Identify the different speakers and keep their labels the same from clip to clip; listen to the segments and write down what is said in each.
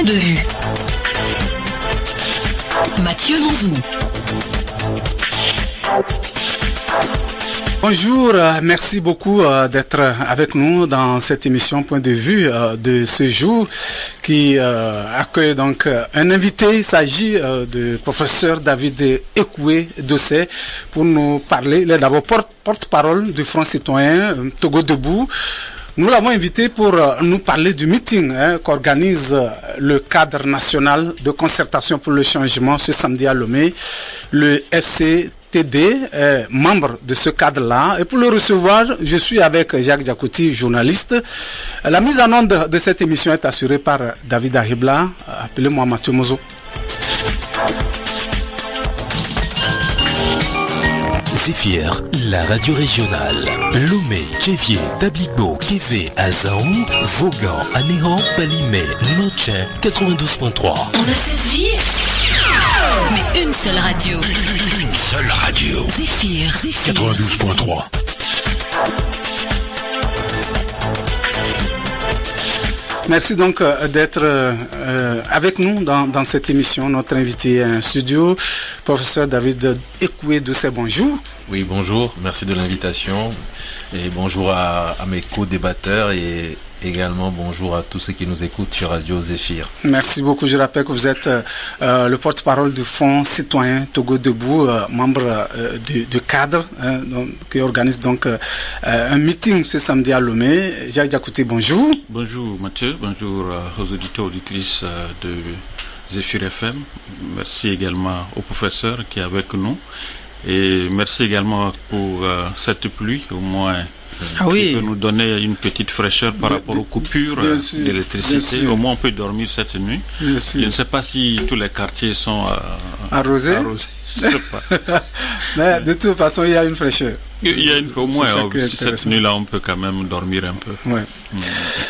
Speaker 1: point de vue. Mathieu Monzou.
Speaker 2: Bonjour, merci beaucoup d'être avec nous dans cette émission Point de vue de ce jour qui accueille donc un invité. Il s'agit du professeur David Ekoué Dossé pour nous parler. Il est d'abord porte-parole du Front citoyen Togo Debout. Nous l'avons invité pour nous parler du meeting qu'organise le cadre national de concertation pour le changement ce samedi à Lomé, le FCTD est membre de ce cadre-là. Et pour le recevoir, je suis avec Jacques Diakouti, journaliste. La mise en onde de cette émission est assurée par David Ahibla. Appelez-moi Mathieu Mozo.
Speaker 3: Zéphyr, la radio régionale. Lomé, Tchévier, Tabligbo, Kévé, Azaou, Vaughan, Anéran, Balimé, Notchen, 92.3.
Speaker 1: On a cette vie, mais une seule radio.
Speaker 3: Une seule radio.
Speaker 1: Zéphyr.
Speaker 3: 92.3.
Speaker 2: Merci donc d'être avec nous dans cette émission. Notre invité en studio, professeur David Ekoué Dossé, bonjour.
Speaker 4: Oui, bonjour, merci de l'invitation et bonjour à mes co-débatteurs et également bonjour à tous ceux qui nous écoutent sur Radio Zéphyr.
Speaker 2: Merci beaucoup. Je rappelle que vous êtes le porte-parole du Front citoyen Togo Debout, membre du cadre qui organise donc un meeting ce samedi à Lomé. Jacques Diakouti, bonjour.
Speaker 5: Bonjour Mathieu, bonjour aux auditeurs et auditrices de Zéphyr FM. Merci également au professeur qui est avec nous. Et merci également pour cette pluie, au moins qui peut nous donner une petite fraîcheur par rapport aux coupures d'électricité. Au moins on peut dormir cette nuit. Je ne sais pas si tous les quartiers sont
Speaker 2: arrosés.
Speaker 5: Je ne sais pas.
Speaker 2: Mais de toute façon, il y a une fraîcheur.
Speaker 5: Il y a une au moins cette nuit-là, on peut quand même dormir un peu.
Speaker 2: Ouais.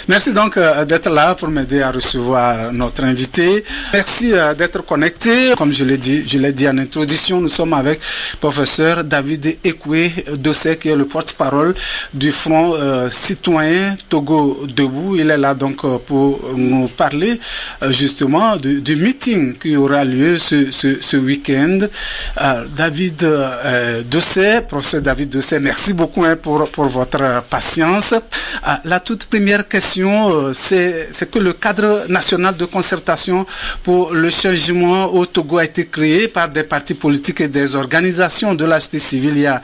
Speaker 2: Merci donc d'être là pour m'aider à recevoir notre invité. Merci d'être connecté. Comme je l'ai dit en introduction, nous sommes avec professeur David Ekoué Dossé, qui est le porte-parole du Front citoyen Togo Debout. Il est là donc pour nous parler justement du meeting qui aura lieu ce week-end. David Dossé, professeur David Dossé, merci beaucoup pour votre patience. La toute première question, c'est que le cadre national de concertation pour le changement au Togo a été créé par des partis politiques et des organisations de la société civile il y a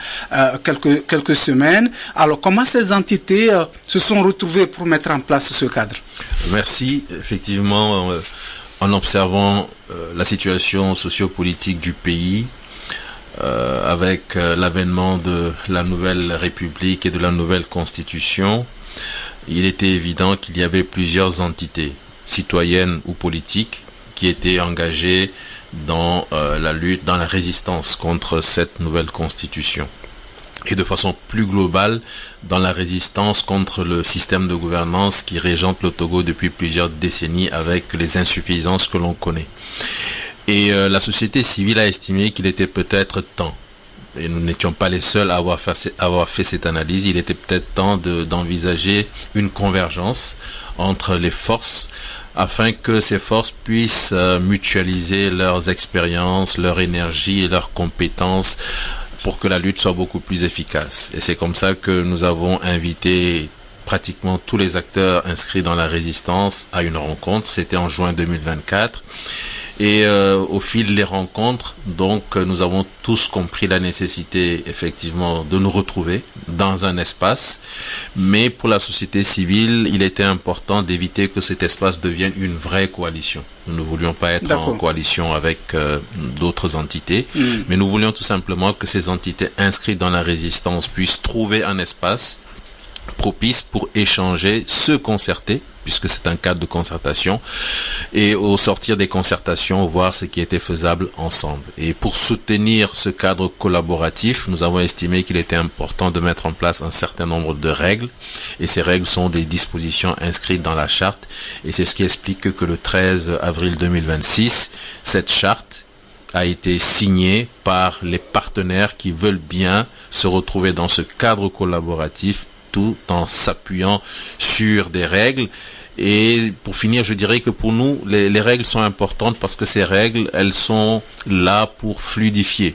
Speaker 2: quelques semaines. Alors, comment ces entités se sont retrouvées pour mettre en place ce cadre?
Speaker 4: Merci. Effectivement, en observant la situation sociopolitique du pays, avec l'avènement de la nouvelle République et de la nouvelle Constitution, il était évident qu'il y avait plusieurs entités, citoyennes ou politiques, qui étaient engagées dans la lutte, dans la résistance contre cette nouvelle Constitution. Et de façon plus globale, dans la résistance contre le système de gouvernance qui régente le Togo depuis plusieurs décennies avec les insuffisances que l'on connaît. Et la société civile a estimé qu'il était peut-être temps, et nous n'étions pas les seuls à avoir fait cette analyse, il était peut-être temps d'envisager une convergence entre les forces afin que ces forces puissent mutualiser leurs expériences, leur énergie et leurs compétences pour que la lutte soit beaucoup plus efficace. Et c'est comme ça que nous avons invité pratiquement tous les acteurs inscrits dans la résistance à une rencontre. C'était en juin 2024. Et au fil des rencontres, donc nous avons tous compris la nécessité effectivement de nous retrouver dans un espace, mais pour la société civile, il était important d'éviter que cet espace devienne une vraie coalition. Nous ne voulions pas être en coalition avec d'autres entités, mais nous voulions tout simplement que ces entités inscrites dans la résistance puissent trouver un espace propice pour échanger, se concerter, puisque c'est un cadre de concertation, et au sortir des concertations, voir ce qui était faisable ensemble. Et pour soutenir ce cadre collaboratif, nous avons estimé qu'il était important de mettre en place un certain nombre de règles, et ces règles sont des dispositions inscrites dans la charte, et c'est ce qui explique que le 13 avril 2026, cette charte a été signée par les partenaires qui veulent bien se retrouver dans ce cadre collaboratif tout en s'appuyant sur des règles Et pour finir, je dirais que pour nous, les règles sont importantes parce que ces règles, elles sont là pour fluidifier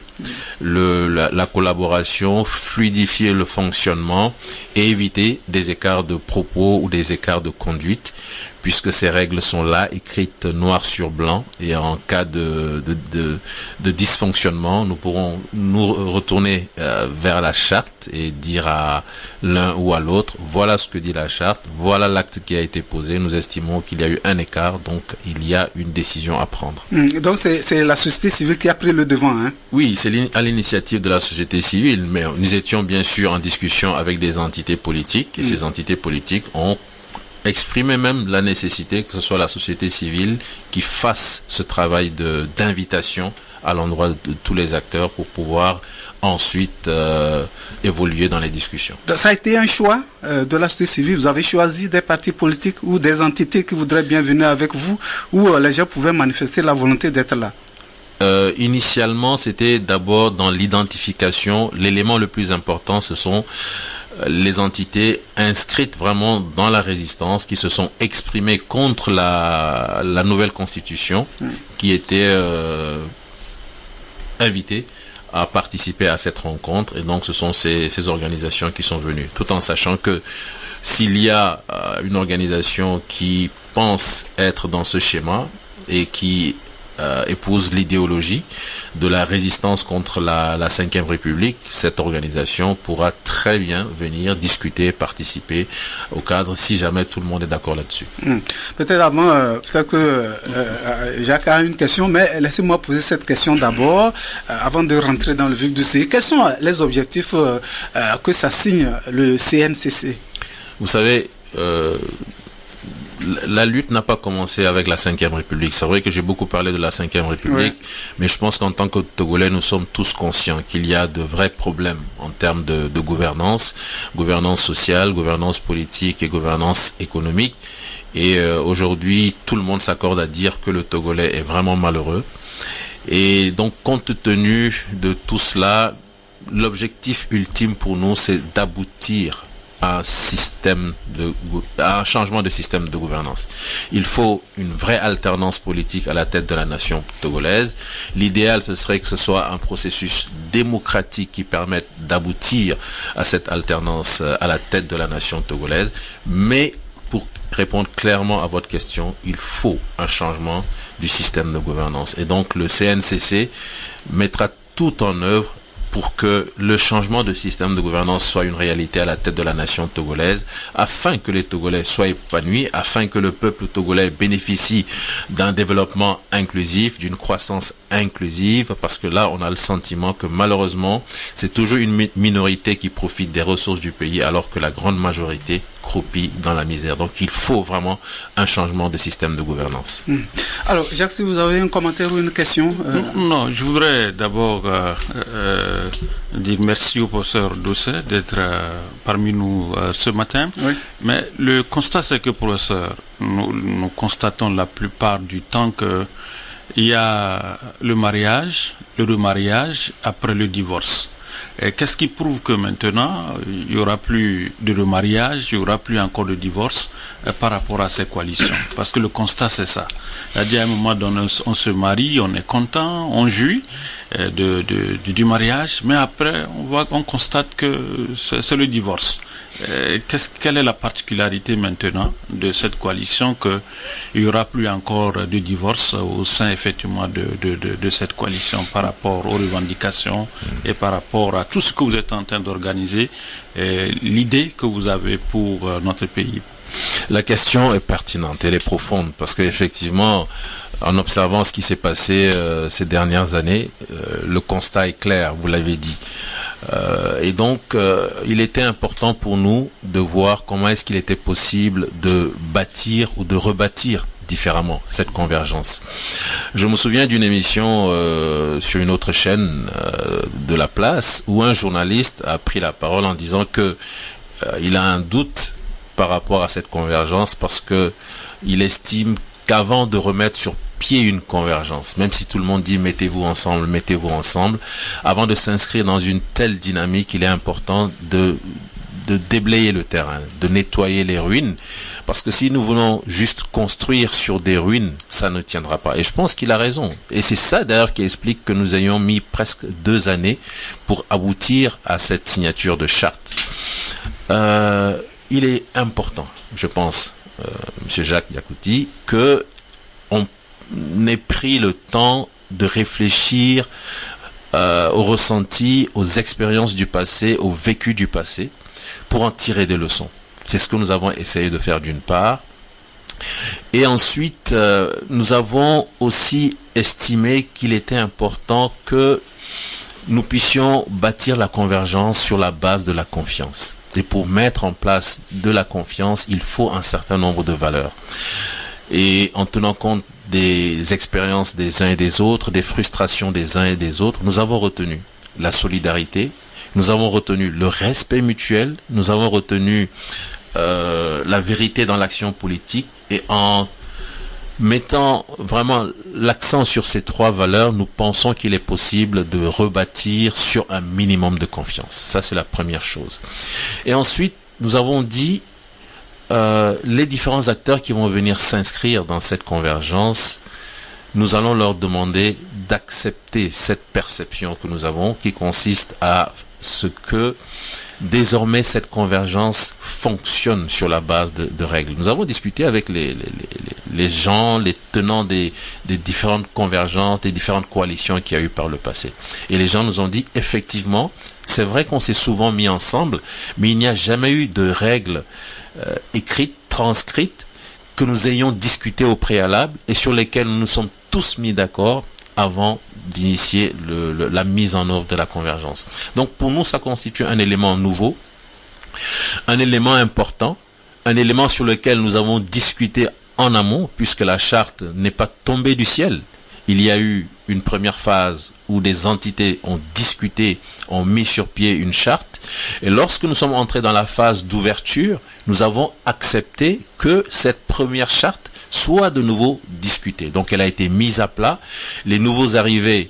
Speaker 4: la collaboration, fluidifier le fonctionnement et éviter des écarts de propos ou des écarts de conduite, puisque ces règles sont là, écrites noir sur blanc, et en cas de dysfonctionnement, nous pourrons nous retourner vers la charte et dire à l'un ou à l'autre, voilà ce que dit la charte, voilà l'acte qui a été posé, nous estimons qu'il y a eu un écart, donc il y a une décision à prendre.
Speaker 2: Donc c'est la société civile qui a pris le devant, hein?
Speaker 4: Oui, c'est à l'initiative de la société civile, mais nous étions bien sûr en discussion avec des entités politiques, et ces entités politiques ont exprimé même la nécessité que ce soit la société civile qui fasse ce travail d'invitation à l'endroit de tous les acteurs pour pouvoir ensuite évoluer dans les discussions.
Speaker 2: Ça a été un choix de la société civile. Vous avez choisi des partis politiques ou des entités qui voudraient bien venir avec vous, où les gens pouvaient manifester la volonté d'être là?
Speaker 4: Initialement, c'était d'abord dans l'identification. L'élément le plus important, ce sont les entités inscrites vraiment dans la résistance, qui se sont exprimées contre la nouvelle constitution, qui était invitées à participer à cette rencontre. Et donc ce sont ces organisations qui sont venues, tout en sachant que s'il y a une organisation qui pense être dans ce schéma et qui épouse l'idéologie de la résistance contre la Ve République, cette organisation pourra très bien venir discuter, participer au cadre, si jamais tout le monde est d'accord là-dessus.
Speaker 2: Peut-être avant, peut-être que Jacques a une question, mais laissez-moi poser cette question d'abord, avant de rentrer dans le vif du sujet. Quels sont les objectifs que ça signe le CNCC?
Speaker 4: Vous savez, la lutte n'a pas commencé avec la Ve République. C'est vrai que j'ai beaucoup parlé de la Ve République, mais je pense qu'en tant que Togolais, nous sommes tous conscients qu'il y a de vrais problèmes en termes de gouvernance sociale, gouvernance politique et gouvernance économique. Et aujourd'hui, tout le monde s'accorde à dire que le Togolais est vraiment malheureux. Et donc, compte tenu de tout cela, l'objectif ultime pour nous, c'est d'aboutir à un changement de système de gouvernance. Il faut une vraie alternance politique à la tête de la nation togolaise. L'idéal, ce serait que ce soit un processus démocratique qui permette d'aboutir à cette alternance à la tête de la nation togolaise. Mais pour répondre clairement à votre question, il faut un changement du système de gouvernance. Et donc le CNCC mettra tout en œuvre pour que le changement de système de gouvernance soit une réalité à la tête de la nation togolaise, afin que les Togolais soient épanouis, afin que le peuple togolais bénéficie d'un développement inclusif, d'une croissance inclusive, parce que là, on a le sentiment que malheureusement, c'est toujours une minorité qui profite des ressources du pays, alors que la grande majorité croupit dans la misère. Donc il faut vraiment un changement de système de gouvernance.
Speaker 2: Alors, Jacques, si vous avez un commentaire ou une question
Speaker 5: Non, je voudrais d'abord dire merci au professeur Doucet d'être parmi nous ce matin.
Speaker 2: Oui.
Speaker 5: Mais le constat, c'est que, professeur, nous constatons la plupart du temps que il y a le mariage, le remariage après le divorce. Qu'est-ce qui prouve que maintenant, il n'y aura plus de remariage, il n'y aura plus encore de divorce par rapport à ces coalitions? Parce que le constat, c'est ça. C'est-à-dire, à un moment donné, on se marie, on est content, on jouit du mariage, mais après, on constate que c'est le divorce. Quelle est la particularité maintenant de cette coalition, qu'il n'y aura plus encore de divorce au sein effectivement de cette coalition par rapport aux revendications et par rapport à tout ce que vous êtes en train d'organiser, l'idée que vous avez pour notre pays?
Speaker 4: La question est pertinente, elle est profonde, parce qu'effectivement, en observant ce qui s'est passé ces dernières années, le constat est clair, vous l'avez dit. Et donc, il était important pour nous de voir comment est-ce qu'il était possible de bâtir ou de rebâtir différemment cette convergence. Je me souviens d'une émission sur une autre chaîne de la place où un journaliste a pris la parole en disant que il a un doute par rapport à cette convergence parce que il estime qu'avant de remettre sur pied une convergence, même si tout le monde dit mettez-vous ensemble, avant de s'inscrire dans une telle dynamique, il est important de déblayer le terrain, de nettoyer les ruines, Parce que si nous voulons juste construire sur des ruines, ça ne tiendra pas. Et je pense qu'il a raison. Et c'est ça d'ailleurs qui explique que nous ayons mis presque 2 années pour aboutir à cette signature de charte. Il est important, je pense, M. Jacques Diakouti, que on ait pris le temps de réfléchir aux ressentis, aux expériences du passé, au vécu du passé, pour en tirer des leçons. C'est ce que nous avons essayé de faire d'une part. Et ensuite, nous avons aussi estimé qu'il était important que nous puissions bâtir la convergence sur la base de la confiance. Et pour mettre en place de la confiance, il faut un certain nombre de valeurs. Et en tenant compte des expériences des uns et des autres, des frustrations des uns et des autres, nous avons retenu la solidarité, nous avons retenu le respect mutuel, nous avons retenu la vérité dans l'action politique, et en mettant vraiment l'accent sur ces 3 valeurs, nous pensons qu'il est possible de rebâtir sur un minimum de confiance. Ça, c'est la première chose. Et ensuite, nous avons dit les différents acteurs qui vont venir s'inscrire dans cette convergence, nous allons leur demander d'accepter cette perception que nous avons, qui consiste à ce que désormais cette convergence fonctionne sur la base de règles. Nous avons discuté avec les gens, les tenants des différentes convergences, des différentes coalitions qu'il y a eu par le passé. Et les gens nous ont dit, effectivement, c'est vrai qu'on s'est souvent mis ensemble, mais il n'y a jamais eu de règles écrites, transcrites, que nous ayons discuté au préalable et sur lesquelles nous nous sommes tous mis d'accord avant d'initier la mise en œuvre de la convergence. Donc pour nous, ça constitue un élément nouveau, un élément important, un élément sur lequel nous avons discuté en amont, puisque la charte n'est pas tombée du ciel. Il y a eu une première phase où des entités ont discuté, ont mis sur pied une charte. Et lorsque nous sommes entrés dans la phase d'ouverture, nous avons accepté que cette première charte soit de nouveau discutée. Donc elle a été mise à plat. Les nouveaux arrivés,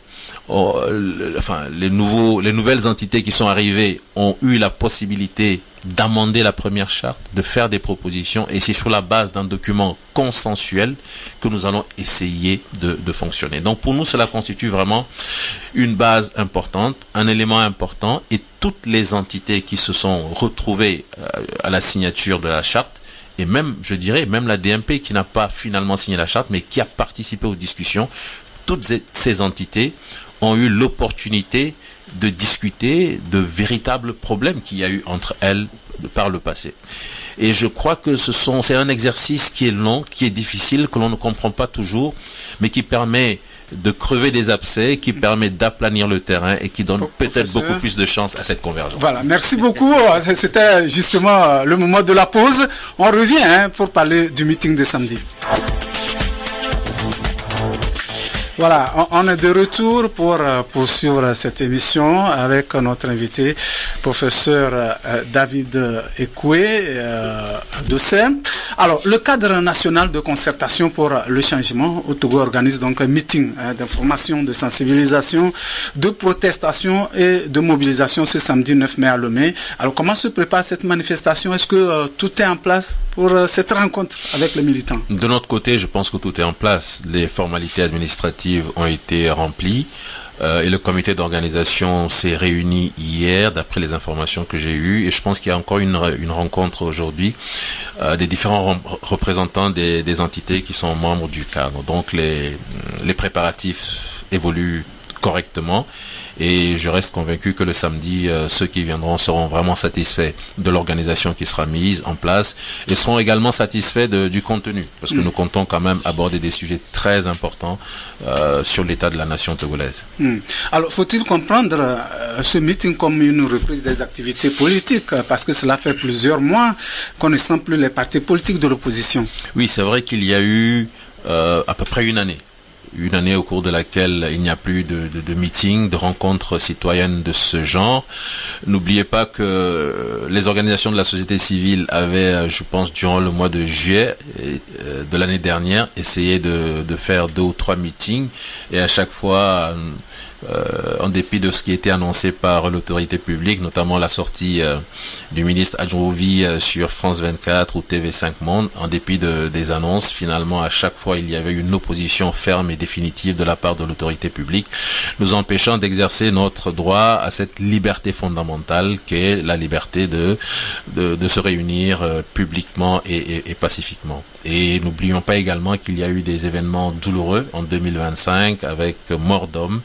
Speaker 4: les nouvelles entités qui sont arrivées ont eu la possibilité d'amender la première charte, de faire des propositions, et c'est sur la base d'un document consensuel que nous allons essayer de fonctionner. Donc pour nous, cela constitue vraiment une base importante, un élément important, et toutes les entités qui se sont retrouvées à la signature de la charte, et même, je dirais, même la DMP qui n'a pas finalement signé la charte, mais qui a participé aux discussions, toutes ces entités ont eu l'opportunité de discuter de véritables problèmes qu'il y a eu entre elles par le passé. Et je crois que c'est un exercice qui est long, qui est difficile, que l'on ne comprend pas toujours, mais qui permet de crever des abcès, qui permet d'aplanir le terrain et qui donne peut-être beaucoup plus de chance à cette convergence.
Speaker 2: Voilà, merci beaucoup. C'était justement le moment de la pause. On revient pour parler du meeting de samedi. Voilà, on est de retour pour poursuivre cette émission avec notre invité, professeur David Ekoué d'Ossé. Alors, le cadre national de concertation pour le changement au Togo organise donc un meeting d'information, de sensibilisation, de protestation et de mobilisation ce samedi 9 mai à Lomé. Alors, comment se prépare cette manifestation? Est-ce que tout est en place pour cette rencontre avec les militants?
Speaker 4: De notre côté, je pense que tout est en place. Les formalités administratives ont été remplies et le comité d'organisation s'est réuni hier d'après les informations que j'ai eues, et je pense qu'il y a encore une rencontre aujourd'hui des différents représentants des entités qui sont membres du cadre. Donc les préparatifs évoluent correctement, et je reste convaincu que le samedi, ceux qui viendront seront vraiment satisfaits de l'organisation qui sera mise en place et seront également satisfaits du contenu, parce que nous comptons quand même aborder des sujets très importants sur l'état de la nation togolaise.
Speaker 2: Alors, faut-il comprendre ce meeting comme une reprise des activités politiques, parce que cela fait plusieurs mois qu'on ne sent plus les partis politiques de l'opposition?
Speaker 4: Oui, c'est vrai qu'il y a eu à peu près une année une année au cours de laquelle il n'y a plus de meetings, de rencontres citoyennes de ce genre. N'oubliez pas que les organisations de la société civile avaient, je pense, durant le mois de juillet de l'année dernière, essayé de faire 2 ou 3 meetings, et à chaque fois, en dépit de ce qui était annoncé par l'autorité publique, notamment la sortie du ministre Adjouvi sur France 24 ou TV5 Monde, en dépit des annonces, finalement à chaque fois il y avait une opposition ferme et définitive de la part de l'autorité publique, nous empêchant d'exercer notre droit à cette liberté fondamentale qu'est la liberté de se réunir publiquement et pacifiquement. Et n'oublions pas également qu'il y a eu des événements douloureux en 2025 avec mort d'hommes.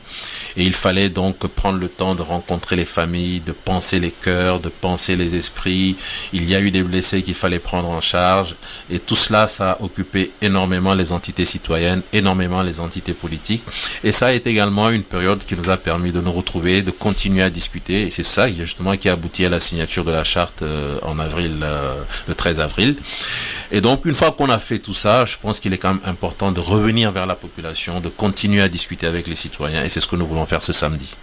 Speaker 4: Et il fallait donc prendre le temps de rencontrer les familles, de penser les cœurs, de penser les esprits. Il y a eu des blessés qu'il fallait prendre en charge. Et tout cela, ça a occupé énormément les entités citoyennes, énormément les entités politiques. Et ça a été également une période qui nous a permis de nous retrouver, de continuer à discuter. Et c'est ça justement qui a abouti à la signature de la charte en avril, le 13 avril. Et donc, une fois qu'on a fait tout ça, je pense qu'il est quand même important de revenir vers la population, de continuer à discuter avec les citoyens. Et c'est ce que nous voulons faire ce samedi.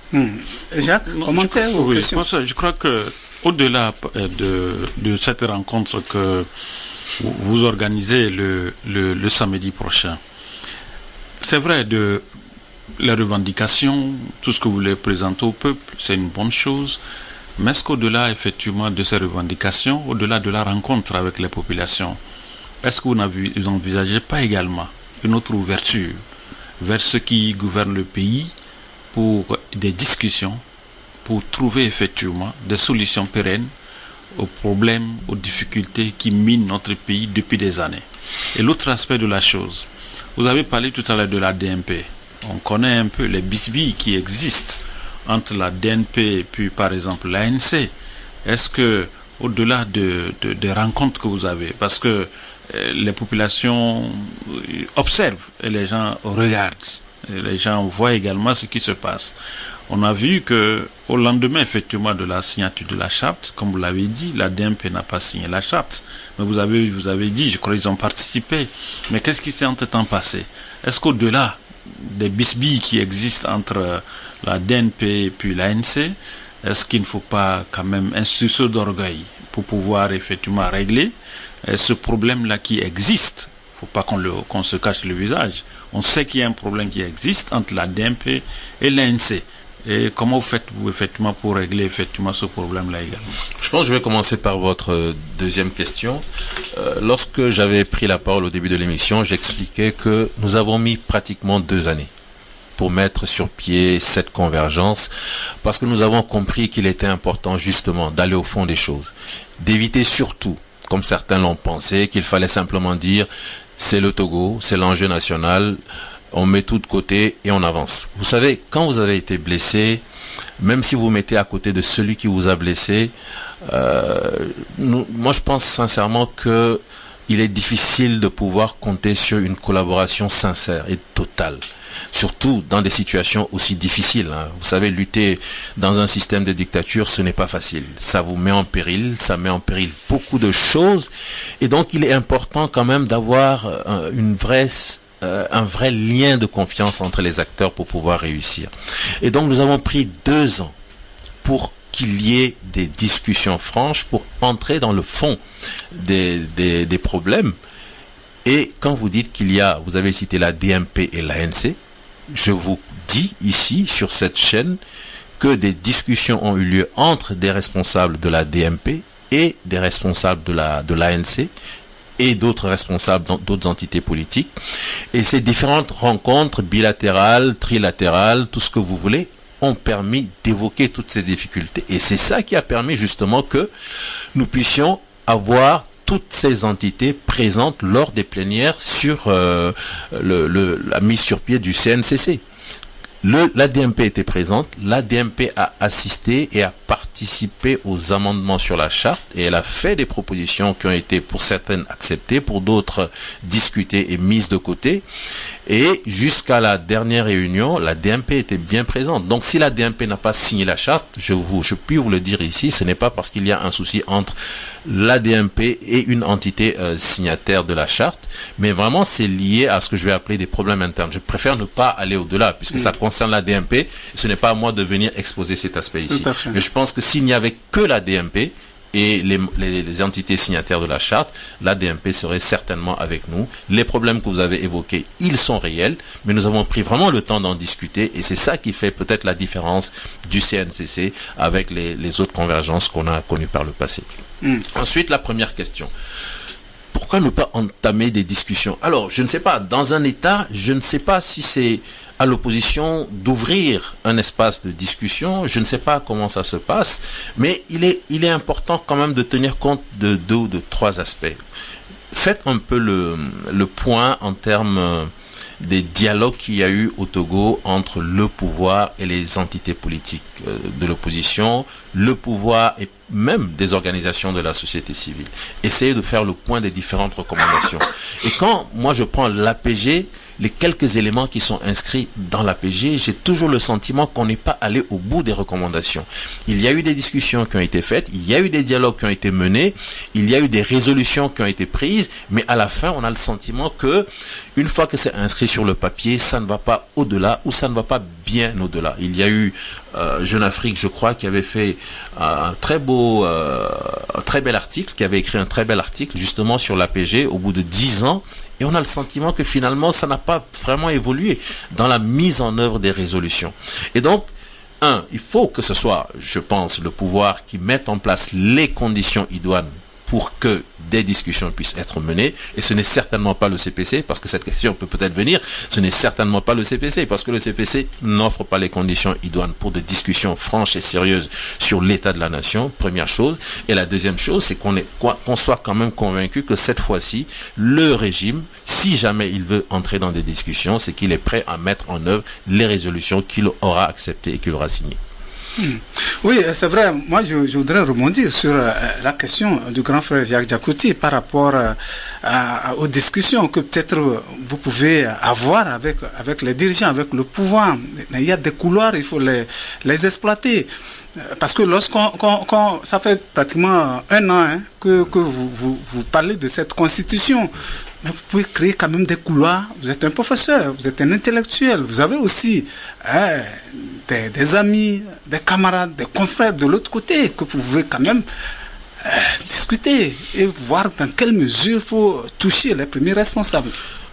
Speaker 2: Jacques, commentaire ou question?
Speaker 5: Je crois que au-delà de cette rencontre que vous organisez le samedi prochain, c'est vrai, de les revendications, tout ce que vous voulez présenter au peuple, c'est une bonne chose. Mais est-ce qu'au-delà effectivement de ces revendications, au-delà de la rencontre avec les populations, est-ce que vous n'envisagez pas également une autre ouverture vers ceux qui gouvernent le pays pour des discussions, pour trouver effectivement des solutions pérennes aux problèmes, aux difficultés qui minent notre pays depuis des années? Et l'autre aspect de la chose, vous avez parlé tout à l'heure de la DNP. On connaît un peu les bisbilles qui existent entre la DNP et puis par exemple l'ANC. Est-ce que au-delà des rencontres que vous avez, parce que les populations observent et les gens regardent, et les gens voient également ce qui se passe. On a vu que au lendemain effectivement de la signature de la charte, comme vous l'avez dit, la DNP n'a pas signé la charte, mais vous avez dit, je crois qu'ils ont participé. Mais qu'est-ce qui s'est entre-temps passé? Est-ce qu'au-delà des bisbilles qui existent entre la DNP et puis l'ANC, est-ce qu'il ne faut pas quand même un sursaut d'orgueil pour pouvoir effectivement régler ce problème-là qui existe? Il ne faut pas qu'on se cache le visage. On sait qu'il y a un problème qui existe entre la DNP et l'ANC. Et comment vous faites-vous effectivement pour régler effectivement ce problème-là également?
Speaker 4: Je pense que je vais commencer par votre deuxième question. Lorsque j'avais pris la parole au début de l'émission, j'expliquais que nous avons mis pratiquement 2 années pour mettre sur pied cette convergence, parce que nous avons compris qu'il était important justement d'aller au fond des choses, d'éviter surtout, comme certains l'ont pensé, qu'il fallait simplement dire c'est le Togo, c'est l'enjeu national, on met tout de côté et on avance. Vous savez, quand vous avez été blessé, même si vous mettez à côté de celui qui vous a blessé, moi je pense sincèrement que il est difficile de pouvoir compter sur une collaboration sincère et totale. Surtout dans des situations aussi difficiles. Vous savez, lutter dans un système de dictature, ce n'est pas facile. Ça vous met en péril, ça met en péril beaucoup de choses. Et donc, il est important quand même d'avoir un vrai lien de confiance entre les acteurs pour pouvoir réussir. Et donc, nous avons pris 2 ans pour qu'il y ait des discussions franches, pour entrer dans le fond des problèmes. Et quand vous dites vous avez cité la DNP et l'ANC, je vous dis ici, sur cette chaîne, que des discussions ont eu lieu entre des responsables de la DNP et des responsables de l'ANC et d'autres responsables d'autres entités politiques. Et ces différentes rencontres bilatérales, trilatérales, tout ce que vous voulez, ont permis d'évoquer toutes ces difficultés. Et c'est ça qui a permis justement que nous puissions avoir toutes ces entités présentes lors des plénières sur la mise sur pied du CNCC. La DNP était présente, la DNP a assisté et a participé aux amendements sur la charte et elle a fait des propositions qui ont été pour certaines acceptées, pour d'autres discutées et mises de côté. Et jusqu'à la dernière réunion, la DMP était bien présente. Donc si la DMP n'a pas signé la charte, je puis vous le dire ici, ce n'est pas parce qu'il y a un souci entre la DMP et une entité signataire de la charte, mais vraiment c'est lié à ce que je vais appeler des problèmes internes. Je préfère ne pas aller au-delà, puisque ça concerne la DMP, ce n'est pas à moi de venir exposer cet aspect ici. Mais je pense que s'il n'y avait que la DMP, et les entités signataires de la charte, la DMP serait certainement avec nous. Les problèmes que vous avez évoqués, ils sont réels, mais nous avons pris vraiment le temps d'en discuter et c'est ça qui fait peut-être la différence du CNCC avec les autres convergences qu'on a connues par le passé. Ensuite, la première question. Pourquoi ne pas entamer des discussions? Alors, je ne sais pas, dans un État, je ne sais pas si c'est à l'opposition d'ouvrir un espace de discussion. Je ne sais pas comment ça se passe, mais il est important quand même de tenir compte de 2 ou de 3 aspects. Faites un peu le point en termes des dialogues qu'il y a eu au Togo entre le pouvoir et les entités politiques de l'opposition, le pouvoir et même des organisations de la société civile. Essayez de faire le point des différentes recommandations. Et quand moi je prends l'APG, les quelques éléments qui sont inscrits dans l'APG, j'ai toujours le sentiment qu'on n'est pas allé au bout des recommandations. Il y a eu des discussions qui ont été faites, il y a eu des dialogues qui ont été menés, il y a eu des résolutions qui ont été prises, mais à la fin, on a le sentiment que, une fois que c'est inscrit sur le papier, ça ne va pas au-delà ou ça ne va pas bien au-delà. Il y a eu Jeune Afrique, je crois, qui avait fait un très bel article, qui avait écrit un très bel article justement sur l'APG au bout de 10 ans. Et on a le sentiment que finalement, ça n'a pas vraiment évolué dans la mise en œuvre des résolutions. Et donc, il faut que ce soit, je pense, le pouvoir qui mette en place les conditions idoines pour que des discussions puissent être menées. Et ce n'est certainement pas le CPC, parce que cette question peut peut-être venir, ce n'est certainement pas le CPC, parce que le CPC n'offre pas les conditions idoines pour des discussions franches et sérieuses sur l'état de la nation, première chose. Et la deuxième chose, c'est qu'on soit quand même convaincu que cette fois-ci, le régime, si jamais il veut entrer dans des discussions, c'est qu'il est prêt à mettre en œuvre les résolutions qu'il aura acceptées et qu'il aura signées.
Speaker 2: Oui, c'est vrai. Moi, je voudrais rebondir sur la question du grand frère Jacques Diakouty par rapport aux discussions que peut-être vous pouvez avoir avec les dirigeants, avec le pouvoir. Il y a des couloirs, il faut les exploiter. Parce que lorsqu'on ça fait pratiquement 1 an que vous parlez de cette constitution, mais vous pouvez créer quand même des couloirs. Vous êtes un professeur, vous êtes un intellectuel, vous avez aussi des amis, des camarades, des confrères de l'autre côté que vous pouvez quand même discuter et voir dans quelle mesure il faut toucher les premiers responsables.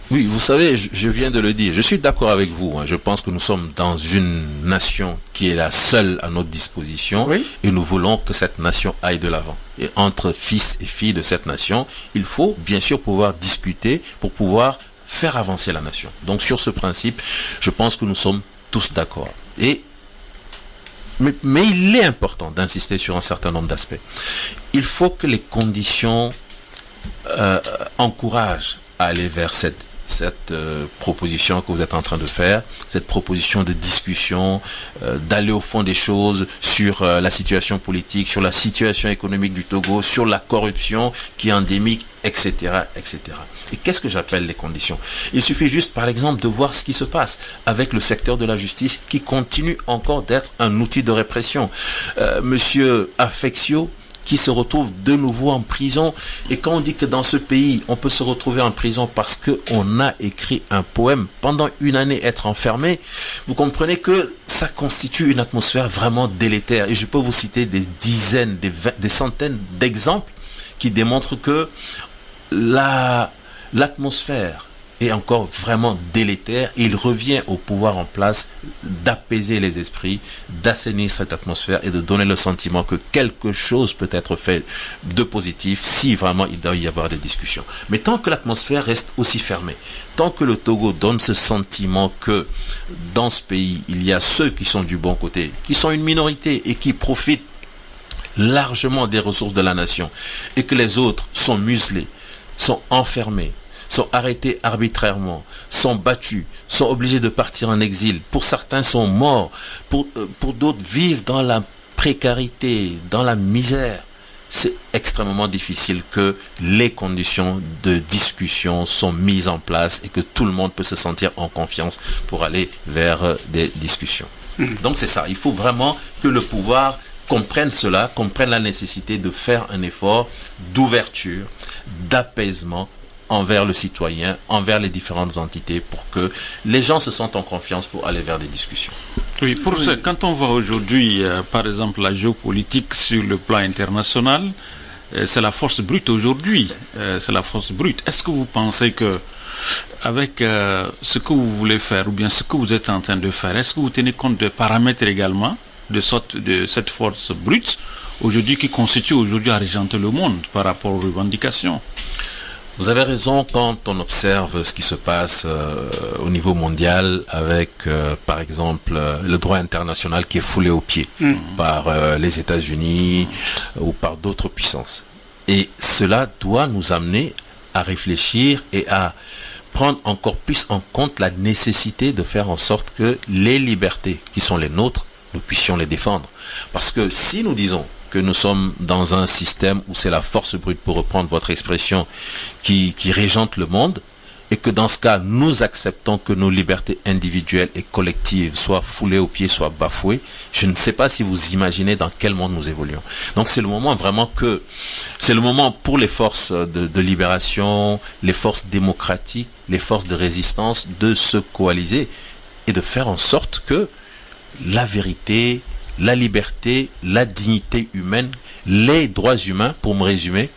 Speaker 4: Oui, vous savez, je viens de le dire, je suis d'accord avec vous. Je pense que nous sommes dans une nation qui est la seule à notre disposition, oui, et nous voulons que cette nation aille de l'avant. Et entre fils et filles de cette nation, il faut bien sûr pouvoir discuter pour pouvoir faire avancer la nation. Donc sur ce principe, je pense que nous sommes tous d'accord. Mais il est important d'insister sur un certain nombre d'aspects. Il faut que les conditions encouragent à aller vers cette proposition que vous êtes en train de faire, cette proposition de discussion, d'aller au fond des choses sur la situation politique, sur la situation économique du Togo, sur la corruption qui est endémique, etc., etc. Et qu'est-ce que j'appelle les conditions? Il suffit juste, par exemple, de voir ce qui se passe avec le secteur de la justice qui continue encore d'être un outil de répression. Monsieur Affexio, qui se retrouve de nouveau en prison. Et quand on dit que dans ce pays, on peut se retrouver en prison parce qu'on a écrit un poème, pendant 1 année être enfermé, vous comprenez que ça constitue une atmosphère vraiment délétère. Et je peux vous citer des dizaines, des centaines d'exemples qui démontrent que l'atmosphère est encore vraiment délétère. Et il revient au pouvoir en place d'apaiser les esprits, d'assainir cette atmosphère et de donner le sentiment que quelque chose peut être fait de positif si vraiment il doit y avoir des discussions. Mais tant que l'atmosphère reste aussi fermée, tant que le Togo donne ce sentiment que dans ce pays, il y a ceux qui sont du bon côté, qui sont une minorité et qui profitent largement des ressources de la nation, et que les autres sont muselés, sont enfermés, sont arrêtés arbitrairement, sont battus, sont obligés de partir en exil. Pour certains, sont morts. Pour d'autres, vivent dans la précarité, dans la misère, c'est extrêmement difficile que les conditions de discussion sont mises en place et que tout le monde peut se sentir en confiance pour aller vers des discussions. Donc c'est ça, il faut vraiment que le pouvoir comprenne cela, comprenne la nécessité de faire un effort d'ouverture, d'apaisement envers le citoyen, envers les différentes entités, pour que les gens se sentent en confiance pour aller vers des discussions.
Speaker 5: Oui, pour ça, quand on voit aujourd'hui, par exemple, la géopolitique sur le plan international, c'est la force brute aujourd'hui. C'est la force brute. Est-ce que vous pensez que, avec ce que vous voulez faire, ou bien ce que vous êtes en train de faire, est-ce que vous tenez compte des paramètres également de cette force brute aujourd'hui qui constitue aujourd'hui à régenter le monde par rapport aux revendications?
Speaker 4: Vous avez raison quand on observe ce qui se passe au niveau mondial avec, par exemple, le droit international qui est foulé aux pieds par les États-Unis ou par d'autres puissances. Et cela doit nous amener à réfléchir et à prendre encore plus en compte la nécessité de faire en sorte que les libertés qui sont les nôtres, nous puissions les défendre. Parce que si nous disons que nous sommes dans un système où c'est la force brute, pour reprendre votre expression, qui régente le monde, et que dans ce cas, nous acceptons que nos libertés individuelles et collectives soient foulées aux pieds, soient bafouées, je ne sais pas si vous imaginez dans quel monde nous évoluons. Donc c'est le moment vraiment c'est le moment pour les forces de libération, les forces démocratiques, les forces de résistance, de se coaliser et de faire en sorte que la vérité, la liberté, la dignité humaine, les droits humains, pour me résumer,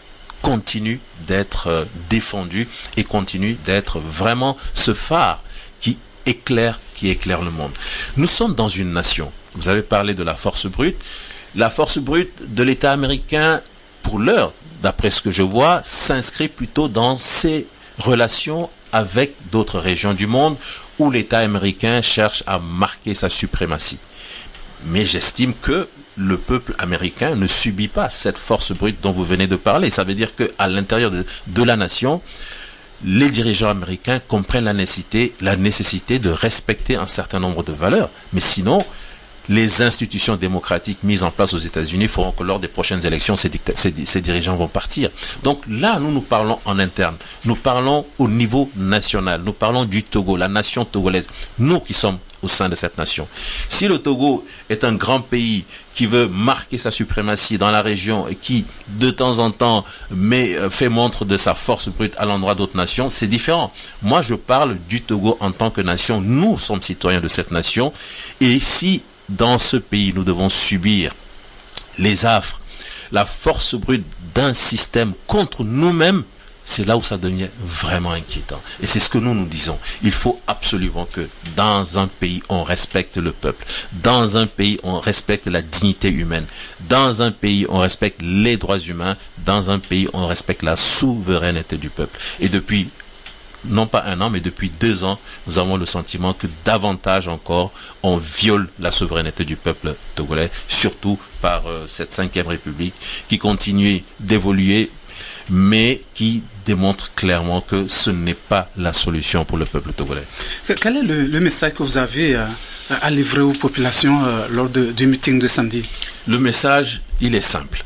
Speaker 4: continuent d'être défendus et continuent d'être vraiment ce phare qui éclaire le monde. Nous sommes dans une nation. Vous avez parlé de la force brute. La force brute de l'État américain, pour l'heure, d'après ce que je vois, s'inscrit plutôt dans ses relations avec d'autres régions du monde où l'État américain cherche à marquer sa suprématie. Mais j'estime que le peuple américain ne subit pas cette force brute dont vous venez de parler. Ça veut dire qu'à l'intérieur de la nation, les dirigeants américains comprennent la nécessité de respecter un certain nombre de valeurs. Mais sinon, les institutions démocratiques mises en place aux États-Unis feront que lors des prochaines élections, ces dirigeants vont partir. Donc là, nous parlons en interne. Nous parlons au niveau national. Nous parlons du Togo, la nation togolaise. Nous qui sommes au sein de cette nation. Si le Togo est un grand pays qui veut marquer sa suprématie dans la région et qui, de temps en temps, fait montre de sa force brute à l'endroit d'autres nations, c'est différent. Moi, je parle du Togo en tant que nation. Nous sommes citoyens de cette nation. Et si, dans ce pays, nous devons subir les affres, la force brute d'un système contre nous-mêmes, c'est là où ça devient vraiment inquiétant. Et c'est ce que nous disons. Il faut absolument que dans un pays, on respecte le peuple. Dans un pays, on respecte la dignité humaine. Dans un pays, on respecte les droits humains. Dans un pays, on respecte la souveraineté du peuple. Et depuis, non pas 1 an, mais depuis 2 ans, nous avons le sentiment que davantage encore, on viole la souveraineté du peuple togolais, surtout par cette 5e République qui continue d'évoluer, mais qui démontre clairement que ce n'est pas la solution pour le peuple togolais.
Speaker 2: Quel est le message que vous avez à livrer aux populations lors du meeting de samedi?
Speaker 4: Le message, il est simple.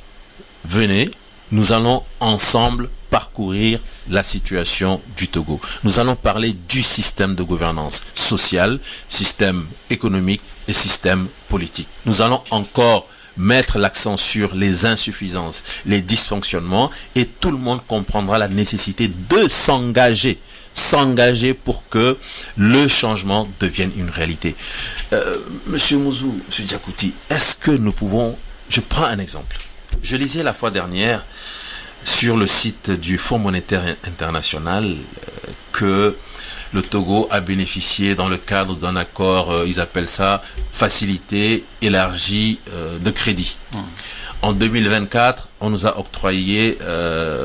Speaker 4: Venez, nous allons ensemble parcourir la situation du Togo. Nous allons parler du système de gouvernance sociale, système économique et système politique. Nous allons encore mettre l'accent sur les insuffisances, les dysfonctionnements, et tout le monde comprendra la nécessité de s'engager pour que le changement devienne une réalité. Monsieur Mouzou, Monsieur Diakouti, est-ce que nous pouvons... Je prends un exemple. Je lisais la fois dernière sur le site du Fonds monétaire international que le Togo a bénéficié dans le cadre d'un accord, ils appellent ça facilité élargie de crédit. En 2024, on nous a octroyé,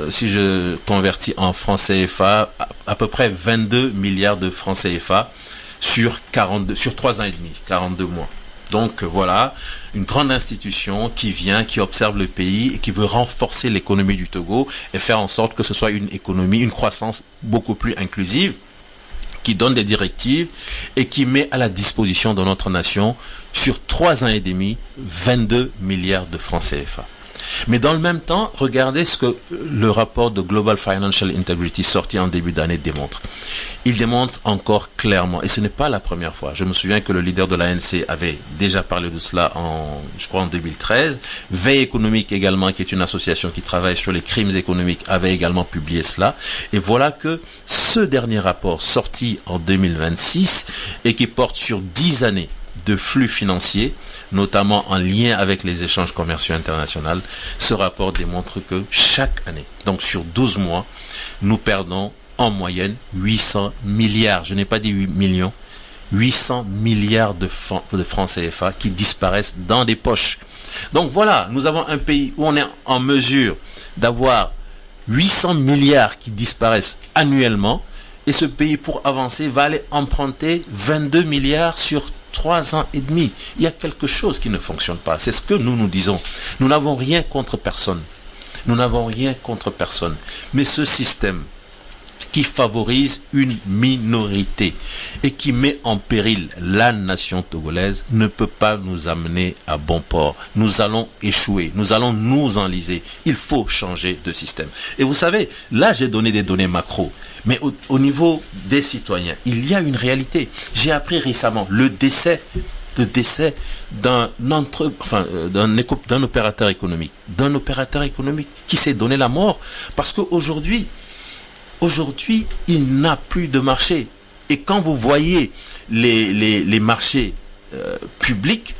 Speaker 4: si je convertis en francs CFA, à peu près 22 milliards de francs CFA sur 3 ans et demi, 42 mois. Donc voilà, une grande institution qui observe le pays et qui veut renforcer l'économie du Togo et faire en sorte que ce soit une économie, une croissance beaucoup plus inclusive, qui donne des directives et qui met à la disposition de notre nation, sur 3 ans et demi, 22 milliards de francs CFA. Mais dans le même temps, regardez ce que le rapport de Global Financial Integrity sorti en début d'année démontre. Il démontre encore clairement, et ce n'est pas la première fois, je me souviens que le leader de l'ANC avait déjà parlé de cela je crois en 2013, Veille économique également, qui est une association qui travaille sur les crimes économiques, avait également publié cela, et voilà que ce dernier rapport sorti en 2026 et qui porte sur 10 années de flux financiers, notamment en lien avec les échanges commerciaux internationaux, ce rapport démontre que chaque année, donc sur 12 mois, nous perdons en moyenne 800 milliards, je n'ai pas dit 8 millions, 800 milliards de francs CFA qui disparaissent dans des poches. Donc voilà, nous avons un pays où on est en mesure d'avoir 800 milliards qui disparaissent annuellement, et ce pays, pour avancer, va aller emprunter 22 milliards sur 3 ans et demi. Il y a quelque chose qui ne fonctionne pas. C'est ce que nous disons. Nous n'avons rien contre personne. Nous n'avons rien contre personne. Mais ce système qui favorise une minorité et qui met en péril la nation togolaise ne peut pas nous amener à bon port. Nous allons échouer. Nous allons nous enliser. Il faut changer de système. Et vous savez, là j'ai donné des données macro. Mais au niveau des citoyens, il y a une réalité. J'ai appris récemment le décès d'un opérateur économique. D'un opérateur économique qui s'est donné la mort. Parce qu'aujourd'hui, il n'a plus de marché. Et quand vous voyez les marchés publics,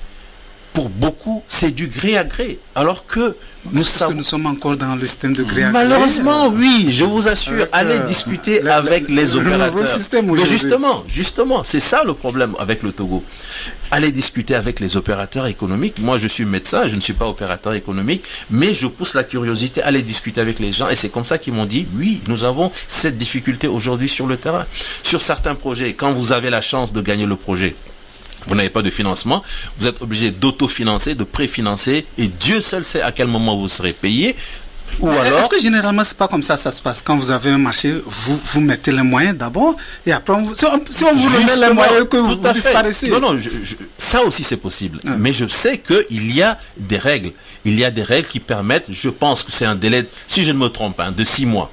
Speaker 4: pour beaucoup, c'est du gré à gré. Alors que nous
Speaker 2: sommes encore dans le système de gré à gré.
Speaker 4: Malheureusement, oui, je vous assure, allez discuter avec les opérateurs. Mais justement, c'est ça le problème avec le Togo. Allez discuter avec les opérateurs économiques. Moi, je suis médecin, je ne suis pas opérateur économique, mais je pousse la curiosité à aller discuter avec les gens. Et c'est comme ça qu'ils m'ont dit, oui, nous avons cette difficulté aujourd'hui sur le terrain. Sur certains projets, quand vous avez la chance de gagner le projet, vous n'avez pas de financement, vous êtes obligé d'autofinancer, de préfinancer, et Dieu seul sait à quel moment vous serez payé. Ou alors...
Speaker 2: Est-ce que généralement c'est pas comme ça se passe? Quand vous avez un marché, vous mettez les moyens d'abord, et après si on vous remet les moyens, que vous disparaissez.
Speaker 4: Non, ça aussi c'est possible. Mais je sais qu'il y a des règles. Il y a des règles qui permettent, je pense que c'est un délai, si je ne me trompe pas, de 6 mois.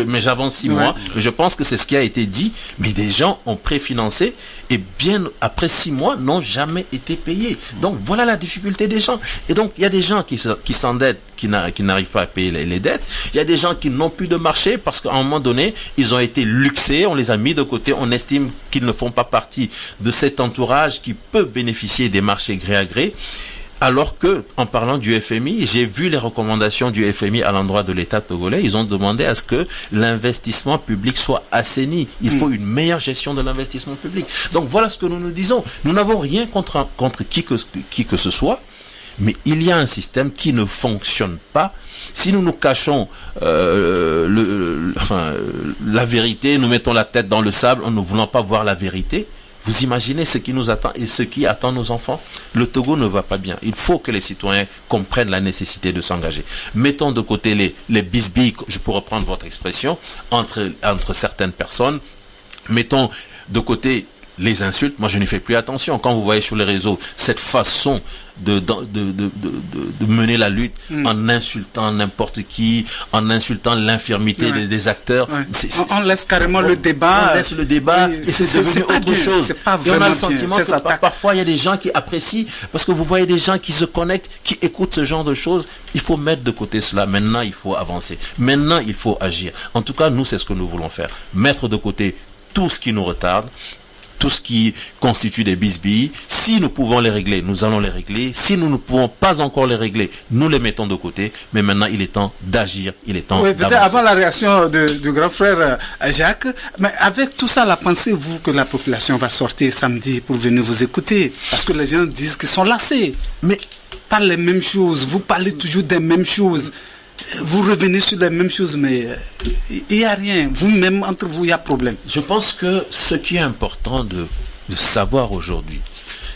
Speaker 4: Mais j'avance 6 mois. Je pense que c'est ce qui a été dit. Mais des gens ont préfinancé et bien après 6 mois n'ont jamais été payés. Donc voilà la difficulté des gens. Et donc il y a des gens qui s'endettent, qui n'arrivent pas à payer les dettes. Il y a des gens qui n'ont plus de marché parce qu'à un moment donné, ils ont été luxés, on les a mis de côté, on estime qu'ils ne font pas partie de cet entourage qui peut bénéficier des marchés gré à gré. Alors que, en parlant du FMI, j'ai vu les recommandations du FMI à l'endroit de l'État togolais. Ils ont demandé à ce que l'investissement public soit assaini. Il faut une meilleure gestion de l'investissement public. Donc voilà ce que nous disons. Nous n'avons rien contre qui que ce soit, mais il y a un système qui ne fonctionne pas. Si nous nous cachons la vérité, nous mettons la tête dans le sable en ne voulant pas voir la vérité, vous imaginez ce qui nous attend et ce qui attend nos enfants? Le Togo ne va pas bien. Il faut que les citoyens comprennent la nécessité de s'engager. Mettons de côté les bisbilles, je pourrais reprendre votre expression, entre certaines personnes. Mettons de côté les insultes. Moi, je n'y fais plus attention. Quand vous voyez sur les réseaux cette façon de mener la lutte en insultant n'importe qui, en insultant l'infirmité des acteurs.
Speaker 2: On laisse carrément le débat.
Speaker 4: On laisse le débat et c'est devenu autre chose. Et on a le sentiment que parfois il y a des gens qui apprécient parce que vous voyez des gens qui se connectent, qui écoutent ce genre de choses. Il faut mettre de côté cela. Maintenant, il faut avancer. Maintenant, il faut agir. En tout cas, nous, c'est ce que nous voulons faire. Mettre de côté tout ce qui nous retarde, tout ce qui constitue des bisbilles. Si nous pouvons les régler, nous allons les régler. Si nous ne pouvons pas encore les régler, nous les mettons de côté. Mais maintenant, il est temps d'agir. Il est temps d'avancer.
Speaker 2: Peut-être avant la réaction du grand frère Jacques, mais avec tout ça, pensez-vous que la population va sortir samedi pour venir vous écouter? Parce que les gens disent qu'ils sont lassés. Mais par les mêmes choses, vous parlez toujours des mêmes choses. Vous revenez sur les mêmes choses, mais il n'y a rien. Vous-même, entre vous, il y a problème.
Speaker 4: Je pense que ce qui est important de savoir aujourd'hui,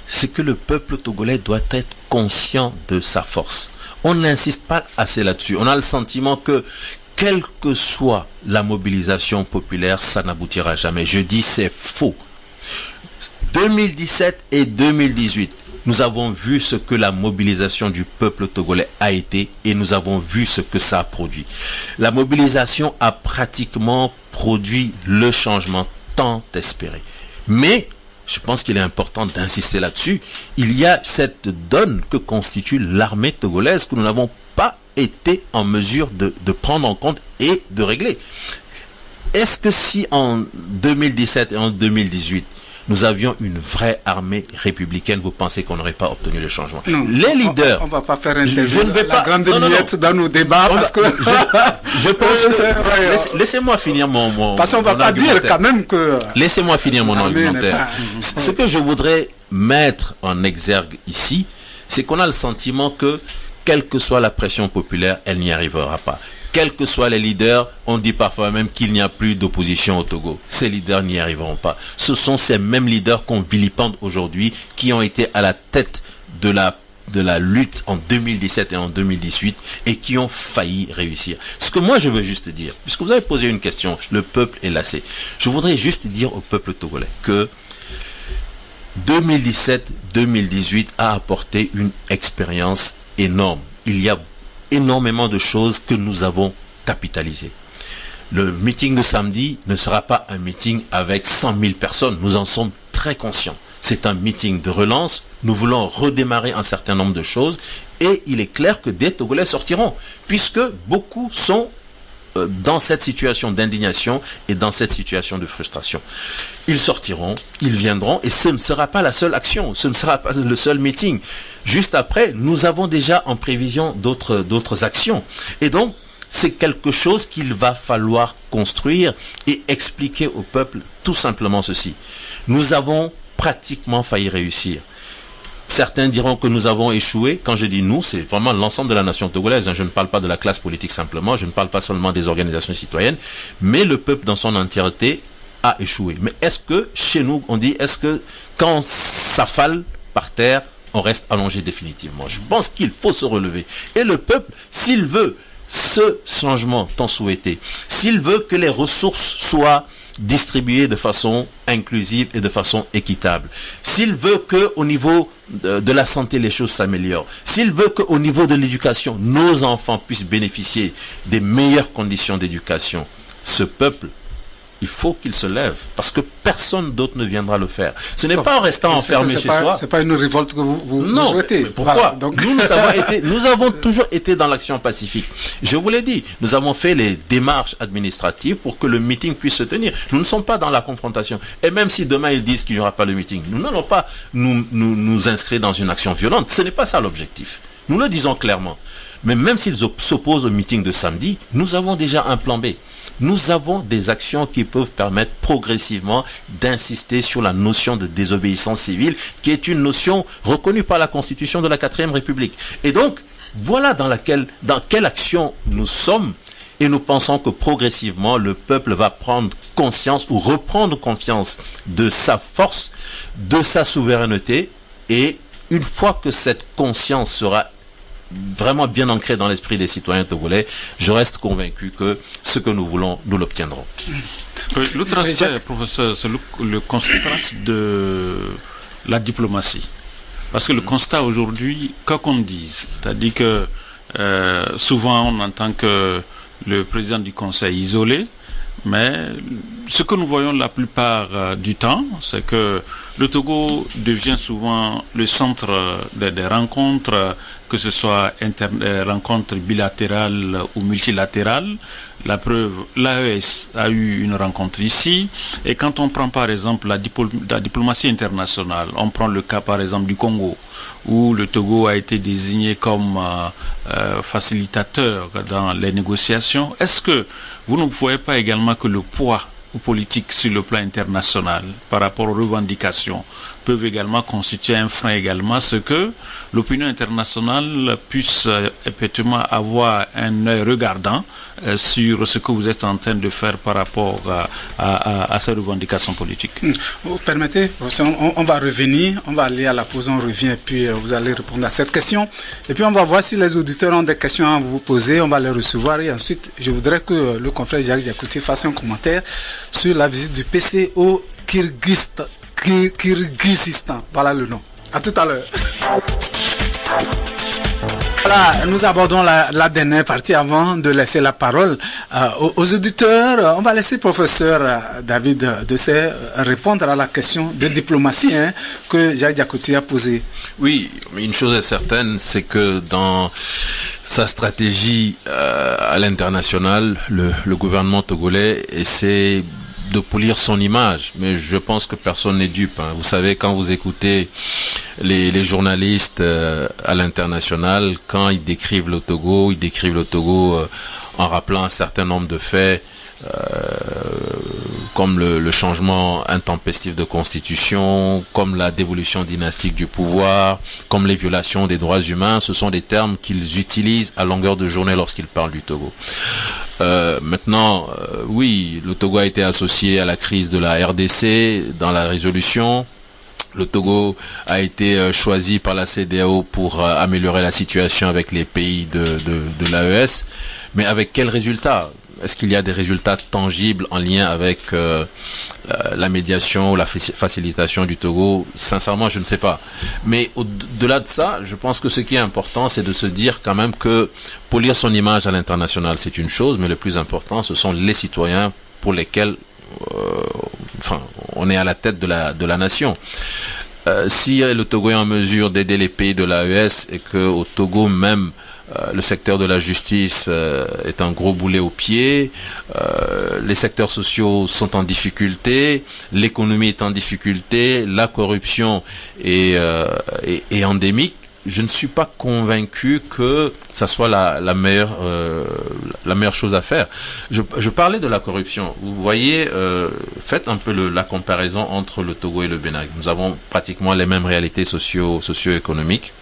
Speaker 4: c'est que le peuple togolais doit être conscient de sa force. On n'insiste pas assez là-dessus. On a le sentiment que quelle que soit la mobilisation populaire, ça n'aboutira jamais. Je dis c'est faux. 2017 et 2018, nous avons vu ce que la mobilisation du peuple togolais a été et nous avons vu ce que ça a produit. La mobilisation a pratiquement produit le changement tant espéré. Mais je pense qu'il est important d'insister là-dessus. Il y a cette donne que constitue l'armée togolaise que nous n'avons pas été en mesure de prendre en compte et de régler. Est-ce que si en 2017 et en 2018, nous avions une vraie armée républicaine, vous pensez qu'on n'aurait pas obtenu le changement?
Speaker 2: Non,
Speaker 4: les leaders...
Speaker 2: On ne va pas faire intervenir
Speaker 4: je ne vais
Speaker 2: la
Speaker 4: pas,
Speaker 2: grande miette dans nos débats parce que...
Speaker 4: je pense que... Laissez-moi finir mon
Speaker 2: parce qu'on ne va pas dire quand même que...
Speaker 4: Laissez-moi finir mon argumentaire. Ce que je voudrais mettre en exergue ici, c'est qu'on a le sentiment que, quelle que soit la pression populaire, elle n'y arrivera pas. Quels que soient les leaders, on dit parfois même qu'il n'y a plus d'opposition au Togo. Ces leaders n'y arriveront pas. Ce sont ces mêmes leaders qu'on vilipende aujourd'hui qui ont été à la tête de la lutte en 2017 et en 2018 et qui ont failli réussir. Ce que moi je veux juste dire, puisque vous avez posé une question, le peuple est lassé. Je voudrais juste dire au peuple togolais que 2017-2018 a apporté une expérience énorme. Il y a énormément de choses que nous avons capitalisées. Le meeting de samedi ne sera pas un meeting avec 100 000 personnes. Nous en sommes très conscients. C'est un meeting de relance. Nous voulons redémarrer un certain nombre de choses. Et il est clair que des Togolais sortiront, puisque beaucoup sont dans cette situation d'indignation et dans cette situation de frustration. Ils sortiront, ils viendront, et ce ne sera pas la seule action, ce ne sera pas le seul meeting. Juste après, nous avons déjà en prévision d'autres actions. Et donc, c'est quelque chose qu'il va falloir construire et expliquer au peuple tout simplement ceci. Nous avons pratiquement failli réussir. Certains diront que nous avons échoué. Quand je dis nous, c'est vraiment l'ensemble de la nation togolaise. Je ne parle pas de la classe politique simplement, je ne parle pas seulement des organisations citoyennes, mais le peuple dans son entièreté a échoué. Mais est-ce que chez nous, on dit, est-ce que quand on s'affale par terre, on reste allongé définitivement? Je pense qu'il faut se relever. Et le peuple, s'il veut ce changement tant souhaité, s'il veut que les ressources soient distribuées de façon inclusive et de façon équitable, s'il veut que au niveau de la santé les choses s'améliorent, s'il veut qu'au niveau de l'éducation nos enfants puissent bénéficier des meilleures conditions d'éducation, ce peuple, il faut qu'il se lève, parce que personne d'autre ne viendra le faire. Ce n'est pas en restant enfermé chez soi.
Speaker 2: C'est pas une révolte que vous souhaitez.
Speaker 4: Pourquoi? Voilà, donc... nous avons toujours été dans l'action pacifique. Je vous l'ai dit, nous avons fait les démarches administratives pour que le meeting puisse se tenir. Nous ne sommes pas dans la confrontation. Et même si demain ils disent qu'il n'y aura pas le meeting, nous n'allons pas nous inscrire dans une action violente. Ce n'est pas ça l'objectif. Nous le disons clairement. Mais même s'ils s'opposent au meeting de samedi, nous avons déjà un plan B. Nous avons des actions qui peuvent permettre progressivement d'insister sur la notion de désobéissance civile, qui est une notion reconnue par la Constitution de la 4e République. Et donc, voilà dans quelle action nous sommes, et nous pensons que progressivement, le peuple va prendre conscience ou reprendre confiance de sa force, de sa souveraineté, et une fois que cette conscience sera vraiment bien ancré dans l'esprit des citoyens togolais, je reste convaincu que ce que nous voulons, nous l'obtiendrons.
Speaker 5: L'autre aspect, professeur, c'est le constat de la diplomatie. Parce que le constat aujourd'hui, quoi qu'on dise, c'est-à-dire que souvent on entend que le président du Conseil est isolé, mais ce que nous voyons la plupart du temps, c'est que le Togo devient souvent le centre des rencontres, que ce soit rencontres bilatérales ou multilatérales. La preuve, l'AES a eu une rencontre ici, et quand on prend par exemple la diplomatie internationale, on prend le cas par exemple du Congo, où le Togo a été désigné comme facilitateur dans les négociations. Est-ce que vous ne voyez pas également que le poids politique sur le plan international par rapport aux revendications peuvent également constituer un frein également, ce que l'opinion internationale puisse effectivement avoir un œil regardant sur ce que vous êtes en train de faire par rapport à ces revendications politiques.
Speaker 2: Vous permettez, on va revenir, on va aller à la pause, on revient et puis vous allez répondre à cette question. Et puis on va voir si les auditeurs ont des questions à vous poser, on va les recevoir et ensuite je voudrais que le confrère Jacques Diakouté fasse un commentaire sur la visite du PC au Kirghizistan. Voilà le nom. À tout à l'heure. Voilà, nous abordons la dernière partie avant de laisser la parole aux auditeurs. On va laisser le professeur David Dessay répondre à la question de diplomatie que Jacques Diakouté a posée.
Speaker 4: Oui, mais une chose est certaine, c'est que dans sa stratégie à l'international, le gouvernement togolais essaie de polir son image, mais je pense que personne n'est dupe. Vous savez, quand vous écoutez les journalistes à l'international, quand ils décrivent le Togo en rappelant un certain nombre de faits, comme le changement intempestif de constitution, comme la dévolution dynastique du pouvoir, comme les violations des droits humains, ce sont des termes qu'ils utilisent à longueur de journée lorsqu'ils parlent du Togo. Maintenant, oui, le Togo a été associé à la crise de la RDC dans la résolution. Le Togo a été choisi par la CEDEAO pour améliorer la situation avec les pays de l'AES. Mais avec quel résultat ? Est-ce qu'il y a des résultats tangibles en lien avec la médiation ou la facilitation du Togo? Sincèrement, je ne sais pas. Mais au-delà de ça, je pense que ce qui est important, c'est de se dire quand même que polir son image à l'international, c'est une chose, mais le plus important, ce sont les citoyens pour lesquels on est à la tête de la nation. Si le Togo est en mesure d'aider les pays de l'AES et qu'au Togo même, le secteur de la justice est un gros boulet au pied, les secteurs sociaux sont en difficulté, l'économie est en difficulté, la corruption est endémique, je ne suis pas convaincu que ça soit la meilleure chose à faire. Je parlais de la corruption. Vous voyez, faites un peu la comparaison entre le Togo et le Bénin. Nous avons pratiquement les mêmes réalités socio-économiques.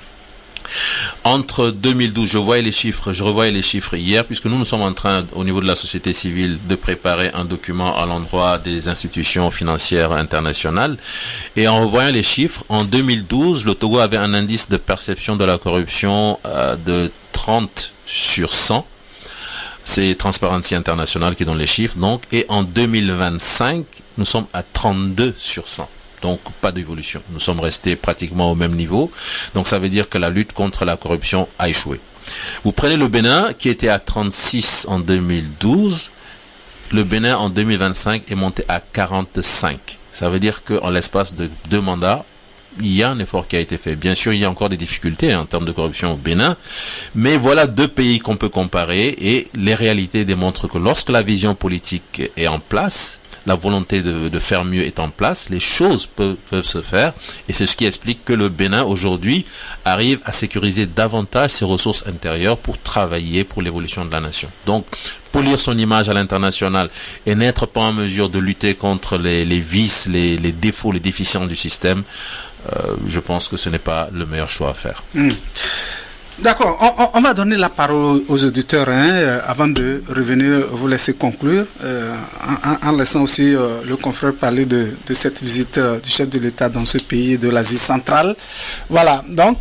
Speaker 4: Entre 2012, je revoyais les chiffres hier, puisque nous sommes en train, au niveau de la société civile, de préparer un document à l'endroit des institutions financières internationales. Et en revoyant les chiffres, en 2012, le Togo avait un indice de perception de la corruption de 30 sur 100. C'est Transparency International qui donne les chiffres, donc. Et en 2025, nous sommes à 32 sur 100. Donc pas d'évolution. Nous sommes restés pratiquement au même niveau. Donc ça veut dire que la lutte contre la corruption a échoué. Vous prenez le Bénin qui était à 36 en 2012. Le Bénin en 2025 est monté à 45. Ça veut dire qu'en l'espace de 2 mandats, il y a un effort qui a été fait. Bien sûr, il y a encore des difficultés en termes de corruption au Bénin. Mais voilà 2 pays qu'on peut comparer et les réalités démontrent que lorsque la vision politique est en place, la volonté de faire mieux est en place, les choses peuvent se faire et c'est ce qui explique que le Bénin aujourd'hui arrive à sécuriser davantage ses ressources intérieures pour travailler pour l'évolution de la nation. Donc, polir son image à l'international et n'être pas en mesure de lutter contre les vices, les défauts, les déficiences du système, je pense que ce n'est pas le meilleur choix à faire.
Speaker 2: D'accord, on va donner la parole aux auditeurs avant de revenir vous laisser conclure, en laissant aussi le confrère parler de cette visite du chef de l'État dans ce pays de l'Asie centrale. Voilà, donc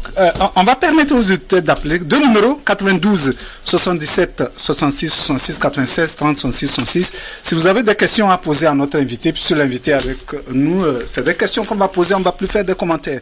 Speaker 2: on va permettre aux auditeurs d'appeler 2 numéros, 92 77 66 66 96 30 66 66. Si vous avez des questions à poser à notre invité, puisque l'invité avec nous, c'est des questions qu'on va poser, on ne va plus faire des commentaires.